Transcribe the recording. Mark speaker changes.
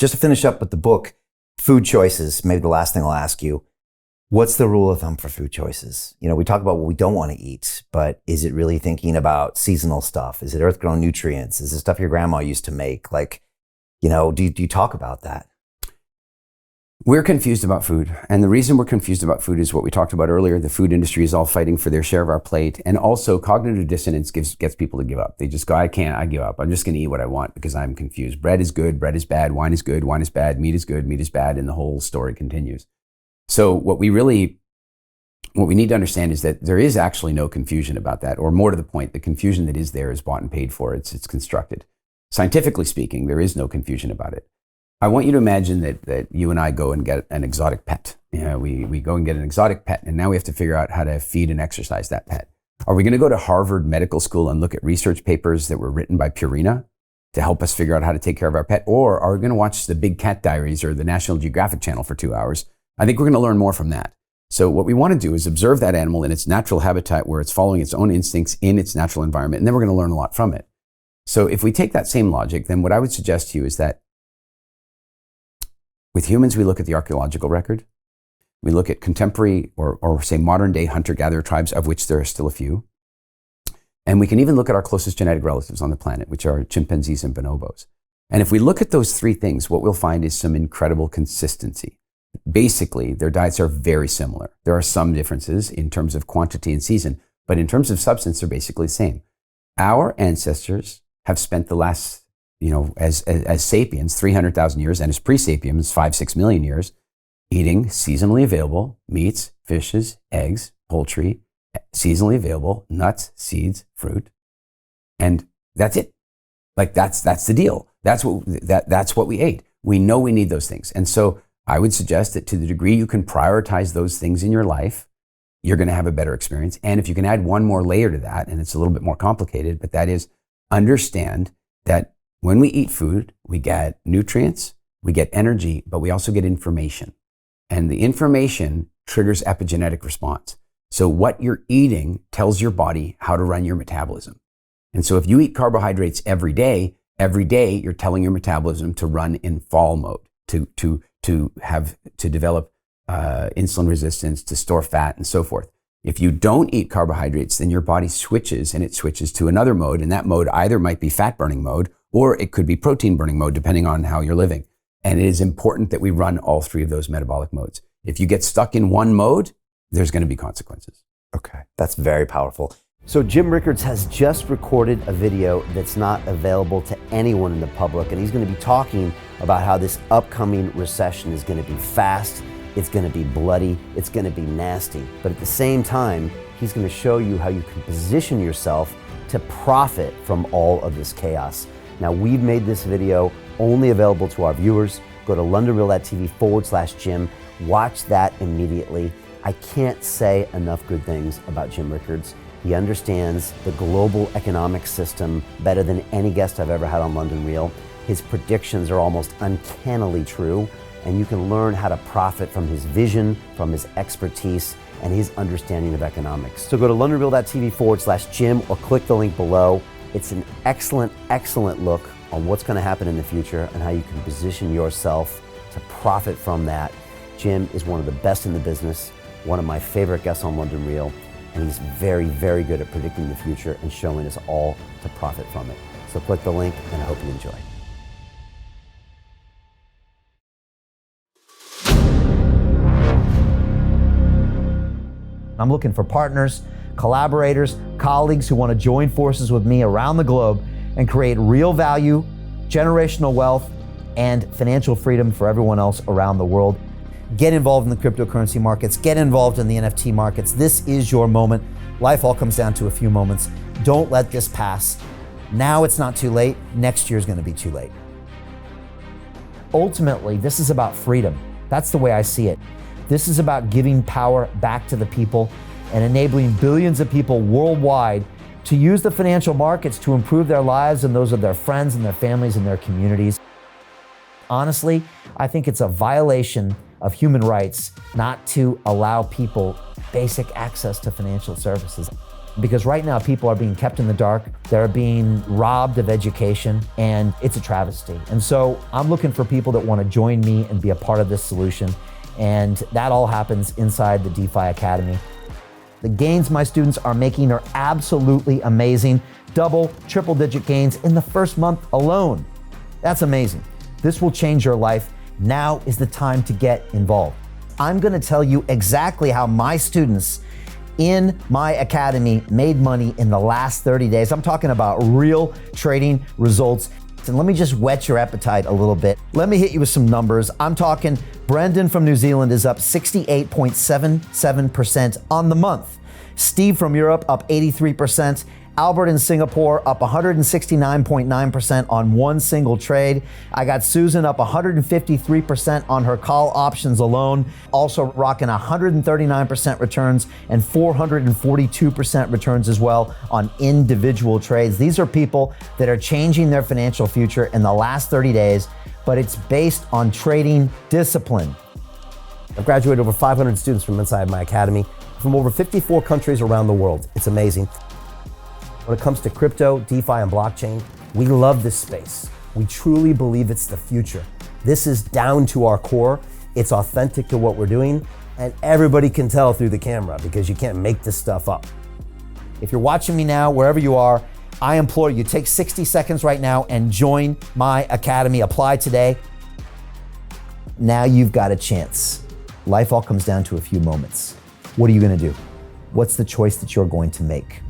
Speaker 1: Just to finish up with the book, food choices, maybe the last thing I'll ask you, what's the rule of thumb for food choices? You know, we talk about what we don't want to eat, but is it really thinking about seasonal stuff? Is it earth-grown nutrients? Is it stuff your grandma used to make? Like, you know, do you talk about that?
Speaker 2: We're confused about food. And the reason we're confused about food is what we talked about earlier. The food industry is all fighting for their share of our plate. And also cognitive dissonance gets people to give up. They just go, I give up. I'm just going to eat what I want because I'm confused. Bread is good, bread is bad, wine is good, wine is bad, meat is good, meat is bad, and the whole story continues. So what we need to understand is that there is actually no confusion about that, or more to the point, the confusion that is there is bought and paid for. It's constructed. Scientifically speaking, there is no confusion about it. I want you to imagine that you and I go and get an exotic pet. You know, we go and get an exotic pet, and now we have to figure out how to feed and exercise that pet. Are we going to go to Harvard Medical School and look at research papers that were written by Purina to help us figure out how to take care of our pet? Or are we going to watch the Big Cat Diaries or the National Geographic Channel for 2 hours? I think we're going to learn more from that. So what we want to do is observe that animal in its natural habitat where it's following its own instincts in its natural environment, and then we're going to learn a lot from it. So if we take that same logic, then what I would suggest to you is that with humans, we look at the archaeological record. We look at contemporary or say modern day hunter-gatherer tribes, of which there are still a few. And we can even look at our closest genetic relatives on the planet, which are chimpanzees and bonobos. And if we look at those three things, what we'll find is some incredible consistency. Basically, their diets are very similar. There are some differences in terms of quantity and season, but in terms of substance, they're basically the same. Our ancestors have spent the last, as sapiens, 300,000 years, and as pre-sapiens, 5-6 million years, eating seasonally available meats, fishes, eggs, poultry, seasonally available nuts, seeds, fruit, and that's it. Like that's the deal. That's what we ate. We know we need those things, and so I would suggest that to the degree you can prioritize those things in your life, you're going to have a better experience. And if you can add one more layer to that, and it's a little bit more complicated, but that is understand that when we eat food, we get nutrients, we get energy, but we also get information. And the information triggers epigenetic response. So what you're eating tells your body how to run your metabolism. And so if you eat carbohydrates every day you're telling your metabolism to run in fall mode, to develop insulin resistance, to store fat, and so forth. If you don't eat carbohydrates, then your body switches, and it switches to another mode, and that mode either might be fat burning mode, or it could be protein burning mode, depending on how you're living. And it is important that we run all three of those metabolic modes. If you get stuck in one mode, there's going to be consequences.
Speaker 1: Okay, that's very powerful. So Jim Rickards has just recorded a video that's not available to anyone in the public, and he's going to be talking about how this upcoming recession is going to be fast, it's going to be bloody, it's going to be nasty. But at the same time, he's going to show you how you can position yourself to profit from all of this chaos. Now, we've made this video only available to our viewers. Go to londonreal.tv/Jim. Watch that immediately. I can't say enough good things about Jim Rickards. He understands the global economic system better than any guest I've ever had on London Real. His predictions are almost uncannily true, and you can learn how to profit from his vision, from his expertise, and his understanding of economics. So go to londonreal.tv/Jim or click the link below. It's an excellent, excellent look on what's going to happen in the future and how you can position yourself to profit from that. Jim is one of the best in the business, one of my favorite guests on London Real, and he's very, very good at predicting the future and showing us all to profit from it. So click the link, and I hope you enjoy. I'm looking for partners, collaborators, colleagues who want to join forces with me around the globe and create real value, generational wealth, and financial freedom for everyone else around the world. Get involved in the cryptocurrency markets, get involved in the NFT markets. This is your moment. Life all comes down to a few moments. Don't let this pass. Now it's not too late. Next year's going to be too late. Ultimately, this is about freedom. That's the way I see it. This is about giving power back to the people and enabling billions of people worldwide to use the financial markets to improve their lives and those of their friends and their families and their communities. Honestly, I think it's a violation of human rights not to allow people basic access to financial services.
Speaker 3: Because right now people are being kept in the dark, they're being robbed of education, and it's a travesty. And so I'm looking for people that want to join me and be a part of this solution. And that all happens inside the DeFi Academy. The gains my students are making are absolutely amazing. Double, triple digit gains in the first month alone. That's amazing. This will change your life. Now is the time to get involved. I'm gonna tell you exactly how my students in my academy made money in the last 30 days. I'm talking about real trading results. And let me just whet your appetite a little bit. Let me hit you with some numbers. I'm talking Brendan from New Zealand is up 68.77% on the month. Steve from Europe up 83%. Albert in Singapore up 169.9% on one single trade. I got Susan up 153% on her call options alone, also rocking 139% returns and 442% returns as well on individual trades. These are people that are changing their financial future in the last 30 days, but it's based on trading discipline.
Speaker 1: I've graduated over 500 students from inside my academy from over 54 countries around the world. It's amazing. When it comes to crypto, DeFi, and blockchain, we love this space. We truly believe it's the future. This is down to our core. It's authentic to what we're doing, and everybody can tell through the camera because you can't make this stuff up. If you're watching me now, wherever you are, I implore you, take 60 seconds right now and join my academy. Apply today. Now you've got a chance. Life all comes down to a few moments. What are you gonna do? What's the choice that you're going to make?